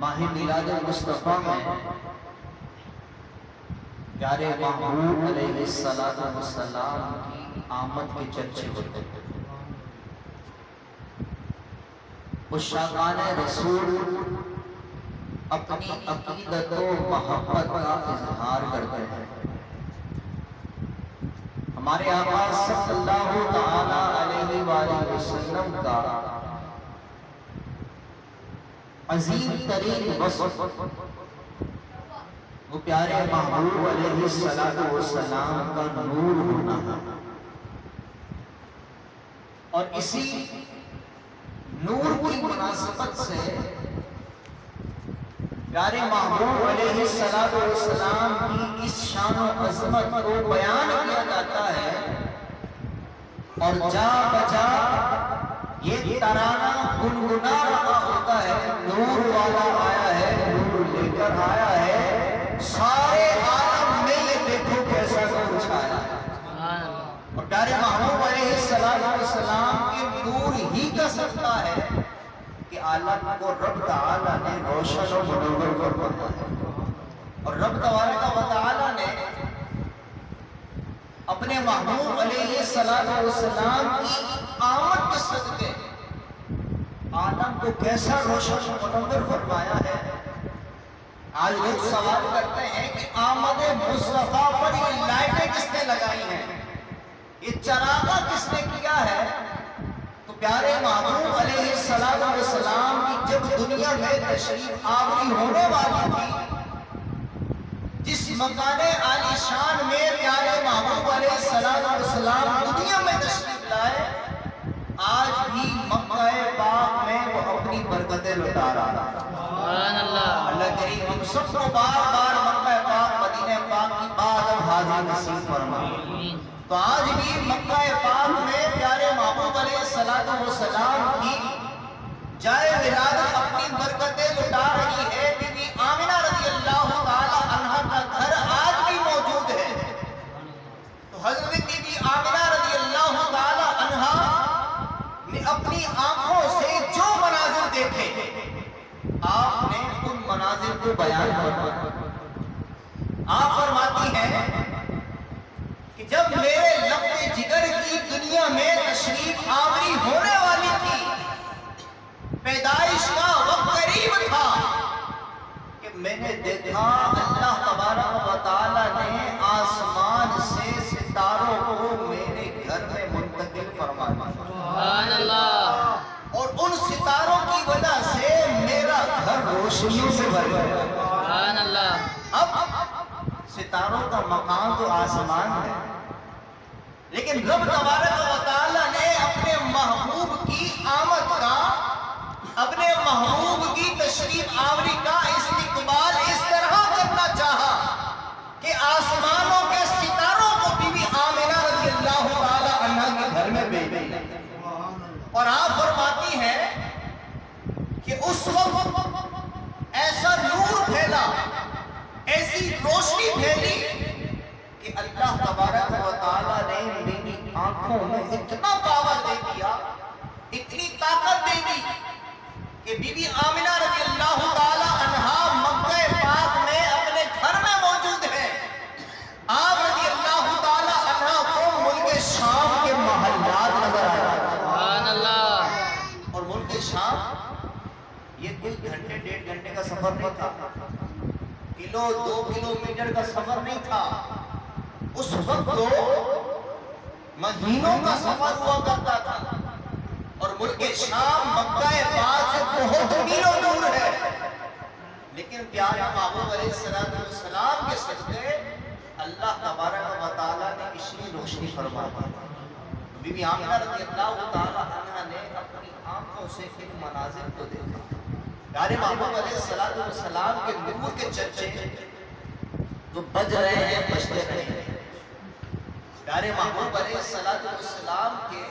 माह मिलाद मुस्तफ़ा में प्यारे महबूब अलैहिस्सलातु वस्सलाम की आमद के चर्चे होते हैं। उस शाकाने रसूल अपनी अकीदत व मोहब्बत का इजहार करते हैं। हमारे आका सल्लल्लाहु तआला अलैहि वसल्लम का अजीम तरीन वस्फ वो प्यारे महबूब अलैहिस्सलातु वस्सलाम का नूर होना है, और इसी नूर की मुनासिबत से प्यारे महबूब अलैहिस्सलातु वस्सलाम की इस शान और अज़मत को बयान किया जाता है। और जा बजा ये तराना गुनगुना रहा होता है, नूर वाला आया है, नूर लेकर आया है, सारे आलम में ये देखो कैसा नूर छाया है। और प्यारे महबूब अलैहिस्सलातु वस्सलाम के नूर ही का सकता है कि आलम को रब तआला ने रोशन और मुनव्वर फरमाया है। और रब तआला ने अपने महबूब अलैहिस्सलातु वस्सलाम की आमद के सदके आलम को कैसा रोशन और मुनव्वर फरमाया है। आज लोग सवाल करते हैं कि आमद मुस्तफा पर ये लाइटें किसने लगाई हैं, ये चरागा किसने किया है। तो प्यारे महबूब अलैहिस्सलातु वस्सलाम की जब दुनिया में तशरीफ आवरी होने वाली थी, जिस मकाने आलीशान में प्यारे महबूब अलैहिस्सलातु वस्सलाम दुनिया में तशरीफ लाए, आज भी मक्का पाक में वो अपनी बरकतें लुटा रहा है। अल्लाह करीम हम सबको बार बार मक्का पाक मदीना पाक की बात हाजिर नसीब फरमाए। तो आज भी मक्का पाक में प्यारे महबूब अलैहिस्सलातु वस्सलाम की जाए विलादत अपनी बरकतें लुटा रही है। बीबी आमिना रज़ियल्लाहु ताला अन्हा का घर आज भी मौजूद है। तो हज़रत बीबी आमिना रज़ियल्लाहु ताला अन्हा ने अपनी आंखों से जो मनाजिर देखे, आपने उन मनाजिर को बयान फरमाया। आप फरमाती हैं कि जब मेरे लफ्ज़े जिगर की दुनिया में तशरीफ आवरी होने वाली थी, पैदाइश का वक्त करीब था कि मैंने देखा अल्लाह तबारक व तआला ने आसमान से सितारों को मेरे घर में मुंतकिल फरमाया। सुभान अल्लाह। और उन सितारों की वजह से मेरा घर रोशनियों से भर गया। सुभान अल्लाह। अब सितारों का मकाम तो आसमान है, लेकिन रब तबारक व तआला ने अपने महबूब की आमद का, अपने महबूब की तशरीफ आवरी का इस्तिकबाल इस तरह करना चाहा कि आसमानों के सितारों को बीबी आमिना रज़ियल्लाहु ताला अन्हा के घर में भेज दिया। और आप फरमाती हैं कि उस वक्त ऐसा नूर फैला, ऐसी रोशनी फैली कि अल्लाह तबारक व तआला ने मेरी आंखों में इतना पावर दे दिया, इतनी ताकत दे दी कि बीबी आमिना रज़ियल्लाहु ताला अन्हा मक्का पाक में अपने घर में मौजूद है। आप रज़ियल्लाहु ताला अन्हा को मुल्क शाम के महल्लात नजर आ रहा है। सुभान अल्लाह। और मुल्क शाम ये कोई घंटे डेढ़ घंटे का सफर नहीं था, किलो 2 किलोमीटर का सफर नहीं था। उस वक्त तो महीनों का सफर हुआ करता था। और मुल्क शाम मक्का पाक से बहुत मीलों दूर है, लेकिन प्यारे महबूब अलैहिस्सलातु वस्सलाम के सदके अल्लाह तबारक व तआला ने इतनी रोशनी फरमाई। बीबी आमिना रज़ियल्लाहु ताला अन्हा ने अपनी आंखों से इन मनाजिर को देखा। प्यारे महबूब अलैहिस्सलातु वस्सलाम के नूर के चर्चे जो बज रहे हैं, बजते रहे हैं। प्यारे महबूब अलैहिस्सलातु वस्सलाम के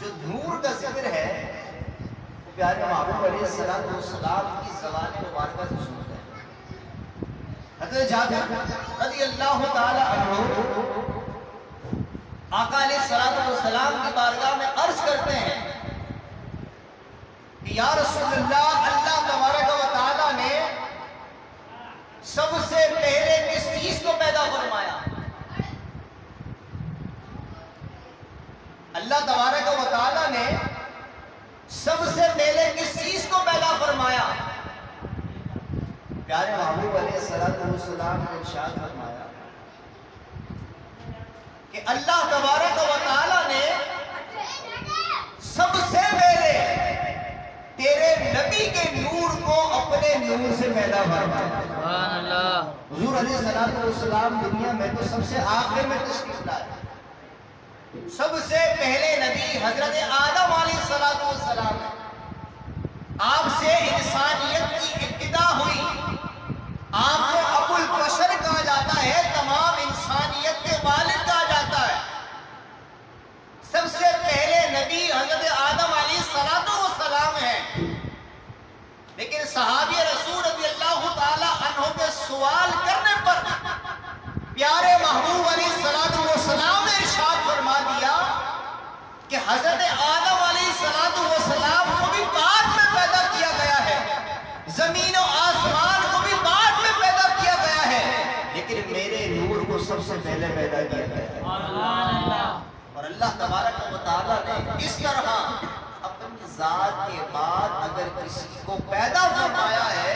जो नूर का जिक्र है, वो प्यारे महबूब अलैहिस्सलातु वस्सलाम की ज़बान मुबारक से सुनते हैं। हज़रत जाबिर रज़ियल्लाहु ताला अन्हु आका अलैहिस्सलातु वस्सलाम की बारगाह में अर्ज करते हैं कि या रसूलल्लाह, अल्लाह तबारक व तआला प्यारे महबूब अलैहिस्सलाम ने इरशाद फरमाया कि अल्लाह तबारक व तआला ने सबसे पहले तेरे नबी के नूर को अपने नूर से पैदा फरमाया। सुभान अल्लाह। हुजूर अलैहिस्सलाम दुनिया में तो सबसे आखिर में तशरीफ लाए। सबसे पहले नबी हजरत आदम अलैहिस्सलाम है। आपसे इंसानियत की इब्तिदा हुई। आपको अबुल बशर कहा जाता है, तमाम इंसानियत के वालिद कहा जाता है। सबसे पहले नबी हजरत आदम अलैहिस्सलाम है। लेकिन सहाबी रसूल रज़ियल्लाहु ताला अन्हु के सवाल करने पर प्यारे महबूब अलैहिस्सलाम ने इरशाद फरमा दिया कि हजरत आदम अलैहिस्सलाम को भी बाद में पैदा किया गया है, जमीन और आसमान को भी बाद में पैदा किया गया है, लेकिन मेरे नूर को सबसे पहले पैदा किया गया है। और अल्लाह तबारक व तआला ने इस तरह अपनी जात के बाद अगर किसी को पैदा फरमाया है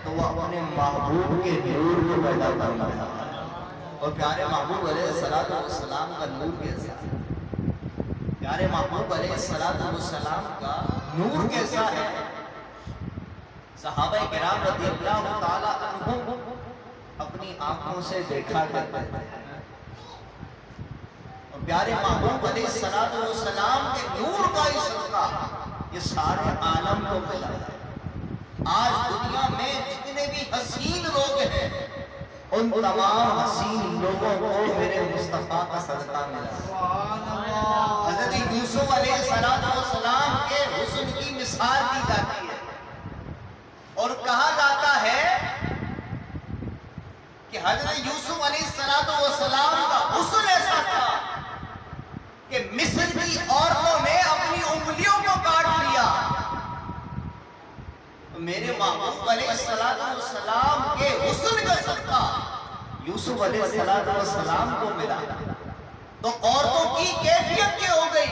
तो वह अपने महबूब के नूर को पैदा फरमाया है। और प्यारे महबूब अलैहिस्सलाम का नूर कैसा है? प्यारे महबूब अलैहिस्सलाम का नूर कैसा है? सहाबा किराम रज़ियल्लाहु ताला अन्हुम अपनी आंखों से देखा करते थे। और प्यारे महबूब अलैहिस्सलाम के नूर का ही सदका ये सारे आलम को मिला है। आज दुनिया में जितने भी हसीन लोग हैं उन तमाम हसीन लोगों को मेरे मुस्तफा का सदका मिला। हज़रत यूसुफ अलैहिस्सलाम के हुस्न की मिसाल दी जाती है और कहा जाता है कि हज़रत यूसुफ अलैहिस्सलाम का हुस्न ऐसा था कि मिस्र की औरतों ने अपनी उंगलियों को काट लिया। तो मेरे महबूब अलैहिस्सलाम के हुस्न का सदका यूसुफ अलैहिस्सलाम को मिला। तो औरतों की कैफियत क्या हो गई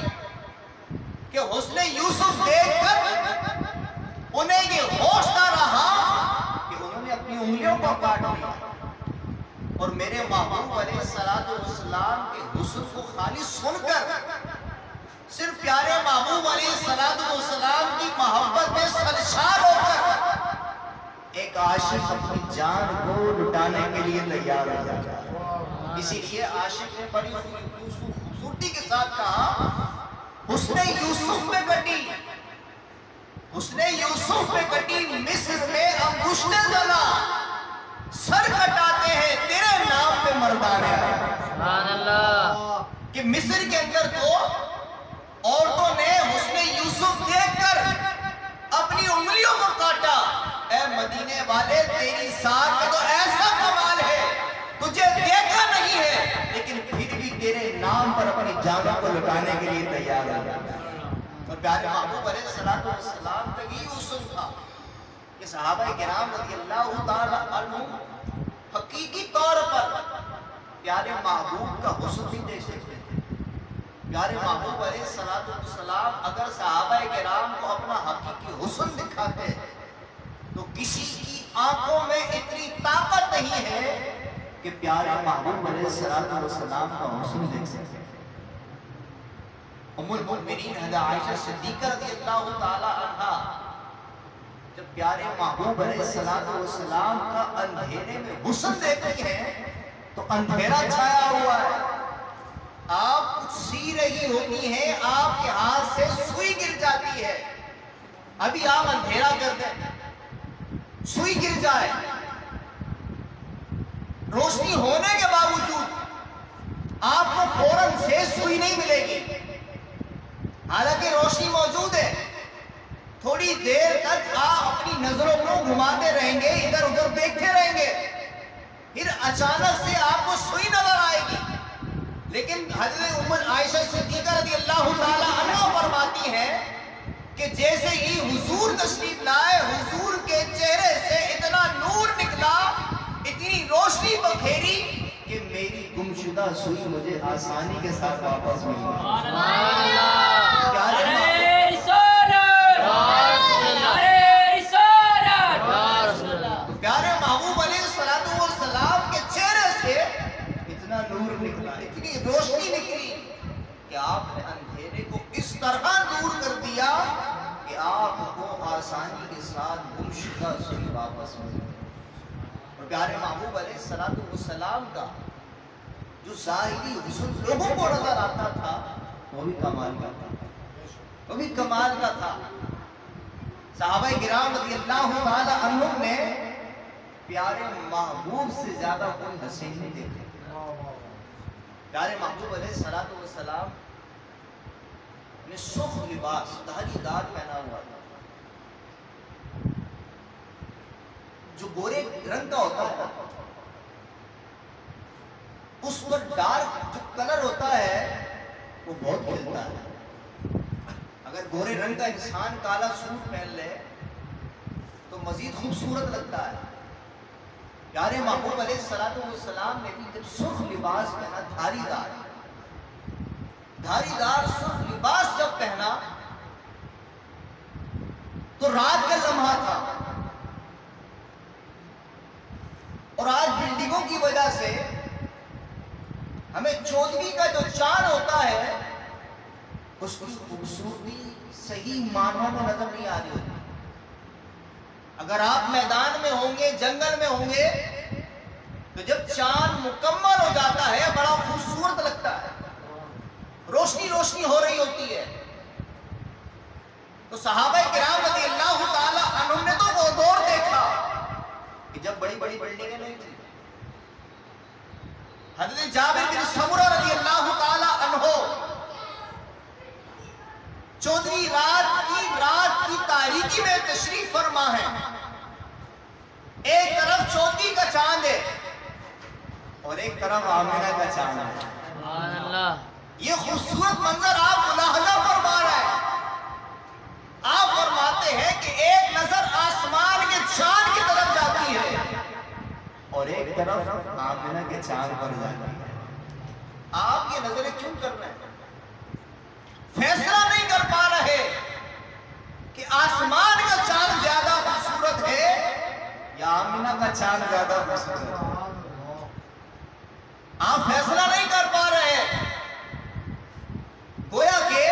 कि हुस्न यूसुफ देखकर उन्हें ये होश ना रहा कि उन्होंने अपनी उंगलियों को काट लिया। और मेरे महबूब अलैहिस्सलाम के हुस्न को खाली सुनकर सिर्फ प्यारे महबूब अलैहिस्सलाम की मोहब्बत में सरशार होकर एक आशिक अपनी जान को लुटाने के लिए तैयार हो जाता है। इसीलिए आशिक ने बड़ी खूबसूरती के साथ कहा, हुस्ने यूसुफ में कटी, हुस्ने यूसुफ में कटी मिस्र में अंगुष्ठे जला, सर कटाते हैं तेरे नाम पे मर्दाने आए। सुभान अल्लाह। कि मिस्र के अंदर तो औरतों ने हुस्ने यूसुफ देखकर अपनी उंगलियों को काटा। ऐ मदीने वाले तेरी साथ में तो ऐसा कमाल है, तुझे देखा नहीं है लेकिन फिर भी तेरे नाम पर अपनी जानों को लुटाने के लिए तैयार है। और प्यारे महबूब अलैहिस्सलाम का ये उसूल था कि सहाबा किराम रज़ियल्लाहु ताला अन्हुम हकीकी तौर पर प्यारे महबूब का हुस्न भी देख सकते थे। प्यारे महबूब अलैहिस्सलाम अगर सहाबा किराम को अपना हकीकी हुस्न दिखाते तो किसी की आंखों में इतनी ताकत नहीं है कि प्यारे महबूब अलैहिस्सलाम का हुस्न देख सके। उम्मुल मोमिनीन हज़रत आयशा सिद्दीक़ा रज़ियल्लाहु ताला अन्हा जब प्यारे महबूब अलैहिस्सलाम का अंधेरे में हुस्न देखती हैं तो अंधेरा छाया हुआ है, आप कुछ सी रही होती हैं, आपके हाथ से सुई गिर जाती है। अभी आप अंधेरा कर दें, सुई गिर जाए, रोशनी होने के बावजूद आपको फौरन से सुई नहीं मिलेगी। हालांकि रोशनी मौजूद है, थोड़ी देर तक आप अपनी नजरों को घुमाते रहेंगे, इधर उधर देखते रहेंगे, फिर अचानक से आपको सुई नजर आएगी। लेकिन हज़रत उम्मुल आयशा सिद्दीक़ा रज़ियल्लाहु ताला अन्हा फरमाती है कि जैसे ही हुजूर तशरीफ लाए, हुजूर के चेहरे से इतना नूर निकला, इतनी रोशनी बखेरी कि मेरी गुमशुदा सुई मुझे आसानी के साथ वापस मिल गई। प्यारे रसूल वापस मिले। और प्यारे महबूब अलैहिस्सलाम का जो ज़ाहिरी हुस्न लोगों को नजर आता था वो भी कमाल का था, वो भी कमाल का था। सहाबाए किराम रज़ियल्लाहु ताला अन्हुम ने प्यारे महबूब से ज्यादा कोई हसीन नहीं देखे। प्यारे महबूब अलैहिस्सलाम ने सुख लिबास धारीदार पहना हुआ था, जो गोरे रंग का होता है उस पर डार्क जो कलर होता है वो बहुत खिलता है। अगर गोरे रंग का इंसान काला सूट पहन ले तो मजीद खूबसूरत लगता है। प्यारे महबूब अलैहिस्सलाम ने भी जब सुर्ख लिबास पहना, धारीदार सुर्ख लिबास जब पहना तो रात का लम्हा था। और आज बिल्डिंगों की वजह से हमें चौदहवीं का जो चांद होता है उसकी खूबसूरती सही मानों में नजर नहीं आ रही होती। अगर आप मैदान में होंगे, जंगल में होंगे, तो जब चांद मुकम्मल हो जाता है बड़ा खूबसूरत लगता है, रोशनी रोशनी हो रही होती है। तो सहाबाए किराम रज़ियल्लाहु ताला अन्हुम ने तो वो दौर देखा कि जब बड़ी बड़ी बिल्डिंगें नहीं थी। हज़रत जाबिर बिन समुरा रज़ियल्लाहु ताला अन्हु 14वीं रात की तारीकी में तशरीफ फरमा है। एक तरफ 14वीं का चांद है और एक तरफ आमिना का चांद है। सुभान अल्लाह। ये खूबसूरत मंजर आप मुलाहजा फरमा रहे हैं। आप फरमाते हैं कि एक नजर आसमान के चांद की तरफ जाती है और एक तरफ आमिना के चांद पर जाती है। आप ये नजरें क्यों कर रहे हैं? फैसला नहीं कर पा रहे कि आसमान का चांद ज्यादा खूबसूरत है या आमिना का चांद ज्यादा खूबसूरत है। आप फैसला नहीं कर पा रहे। गोया के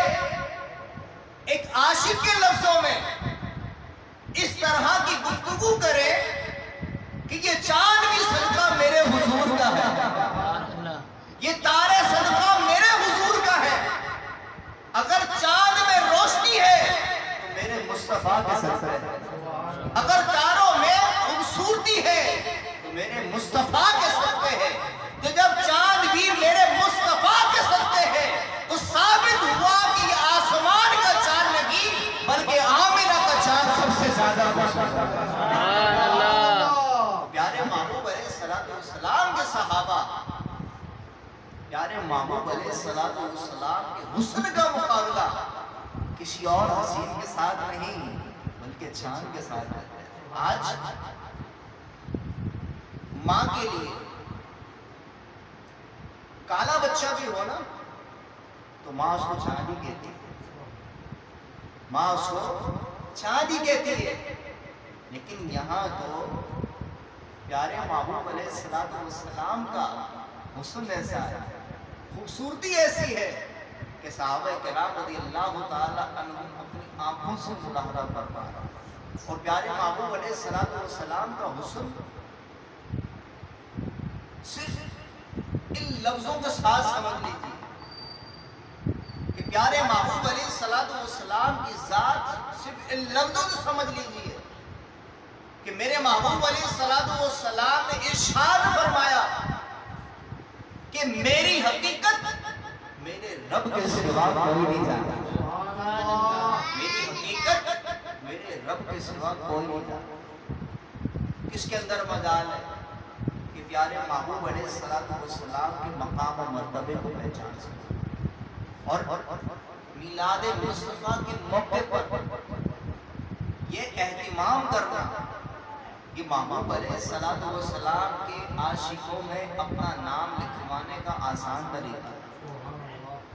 एक आशिक के लफ्जों में इस तरह की गुफ्तगू करे कि ये चांद भी सदका मेरे हुजूर का है, ये तारे सदका मेरे हुजूर का है। अगर चांद में रोशनी है तो मेरे मुस्तफा के सदका है, अगर तारों में खूबसूरती है तो मेरे मुस्तफा के सदके है। तो जब चांद भी मेरे मुस्तफा के सदके है तो साबित हुआ कि ये आसमान का चांद नहीं बल्कि आमिना का चांद सबसे ज्यादा। प्यारे महबूब अलैहिस्सलाम के सहाबा, प्यारे महबूब अलैहिस्सलाम के हुस्न का मुकाबला किसी और हसीन के साथ नहीं बल्कि चांद के साथ करते हैं। आज माँ के लिए काला बच्चा भी हो ना तो माँ उसको चांदी कहती है, माँ उसको चांदी कहती है। लेकिन यहाँ तो प्यारे महबूब अलैहिस्सलाम का हुस्न ऐसा है, खूबसूरती ऐसी है कि सहाबा किराम रज़ियल्लाहु ताला अन्हुम अपनी आंखों से मुलाहजा कर पा रहा। और प्यारे महबूब अलैहिस्सलाम का हुस्न सिर्फ इन लफ्जों के साथ समझ लीजिए कि प्यारे महबूब अलैहिस्सलाम की जात सिर्फ इन लफ्जों से समझ लीजिए कि मेरे महबूब अलैहिस्सलाम ने इरशाद फरमाया कि मेरी हकीकत मेरे रब के सिवा कोई नहीं जानता। मेरी हकीकत मेरे रब के सिवा कोई नहीं जानता। किसके अंदर मजाल है कि प्यारे महबूब अलैहिस्सलाम के मकाम और मर्तबे को पहचान सके। और मिलाद मुस्तफा के मौके पर ये एहतिमाम करना कि महबूब अलैहिस्सलाम के आशिकों में अपना नाम लिखवाने का आसान तरीका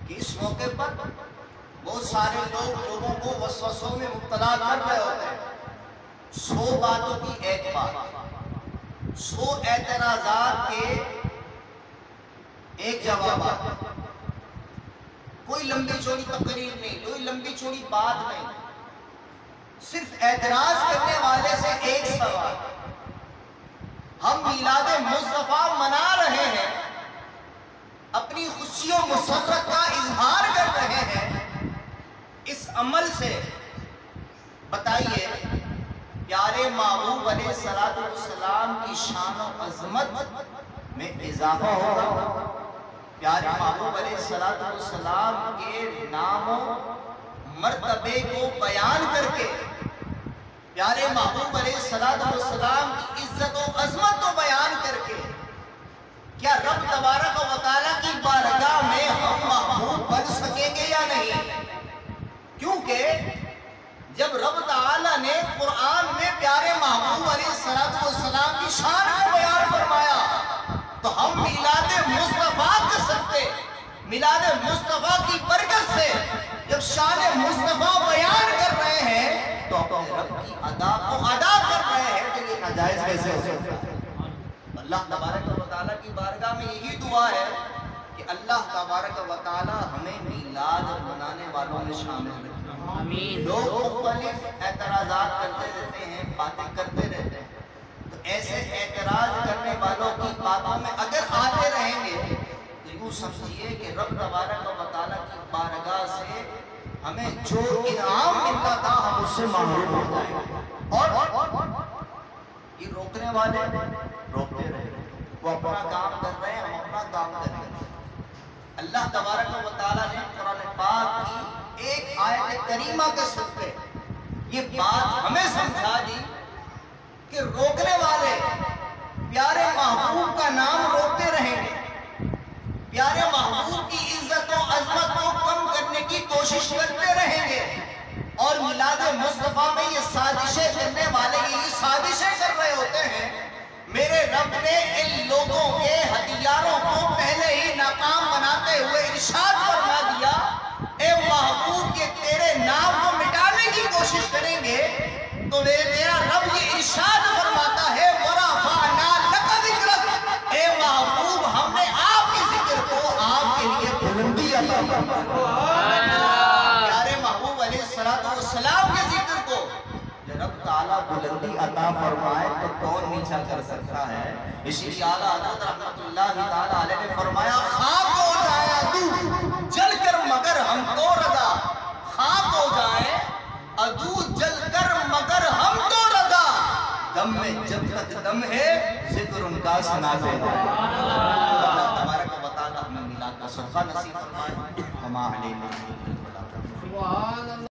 कि इस मौके पर बहुत सारे लोगों को वसवसों में मुब्तला कर रहे होते हैं। 100 बातों की एक बात, 100 एतराज़ात के एक जवाब, कोई लंबी चौड़ी तकरीर नहीं, कोई लंबी चौड़ी बात नहीं, सिर्फ एतराज करने वाले से एक सवाल, हम मीलाद मुस्तफा मना रहे हैं, अपनी खुशियों मुसर्रत का इजहार कर रहे हैं, इस अमल से बताइए प्यारे महबूब अलैहिस्सलाम की शान और अजमत में इजाफा होगा? प्यारे महबूब अलैहिस्सलाम के नामों मर्तबे को बयान करके, प्यारे महबूब अलैहिस्सलाम की इज्जत और अजमत को बयान करके क्या रब तबारक व तआला की बारगाह में हम महबूब बन सकेंगे या नहीं? क्योंकि जब रब तआला ने कुरान में प्यारे महबूब अलैहिस्सलाम की शान को बयान फरमाया तो हम मिलाद मुस्तफा कर सकते, मिलाद मुस्तफा की बरकत से जब शान मुस्तफा बयान कर रहे हैं तो अपने रब की अदा को अदा कर रहे हैं, तो ये नाजायज कैसे हो सकता है? अल्लाह तबारक व तआला की बारगाह में यही दुआ है कि अल्लाह तबारक व तआला हमें मिलाद मनाने वालों में शामिल रखे। आमीन। लोग मुख्तलिफ एतराज़ात करते रहते हैं, बातें करते रहते हैं, तो ऐसे एतराज करने वालों की बातों में अगर आते रहेंगे तो यूँ समझिए कि रब तबारक व तआला की बारगाह से हमें जो इनाम मिलता था हम उससे महरूम हो जाएंगे। और ये रोकने वाले रोकते रहे, वो अपना काम कर रहे हैं, हम अपना काम करेंगे। अल्लाह तबारक व तआला ने कुरान पाक की एक आयत करीमा के सदक़े ये बात हमें समझा दी कि रोकने वाले प्यारे महबूब का नाम रोकते रहेंगे, प्यारे महबूब की इज्जत और अजमत को कम करने की कोशिश करते रहेंगे, और मिलाद मुस्तफा में ये साजिशें करने वाले ये साजिशें कर रहे होते हैं। मेरे रब ने इन लोगों के हथियारों को पहले ही नाकाम बनाते हुए इरशाद फरमा दिया, ए महबूब के तेरे नाम को मिटाने की कोशिश करेंगे तो मेरा रब ये इरशाद फरमाता है वरफ़अना लका ज़िक्रक, ए महबूब हमने आपके जिक्र को आपके लिए बुलंदी अता फरमाया। प्यारे महबूब अलैहिस्सलाम के जिक्र को रब ताला बुलंदी अता फरमाए तो कौन नीचा कर सकता है? इसीलिए आला हज़रत रहमतुल्लाहि ताला अलैह ने फरमाया, खाक हो जाए अदू जलकर मगर हमको रजा, खाक हो जाए अदू जलकर मगर हमको रजा, दम में जब तक दम है जिक्र उनका सुनाते हैं। अल्लाह तबारक व तआला हमें मिलाद का सदका नसीब फरमाए।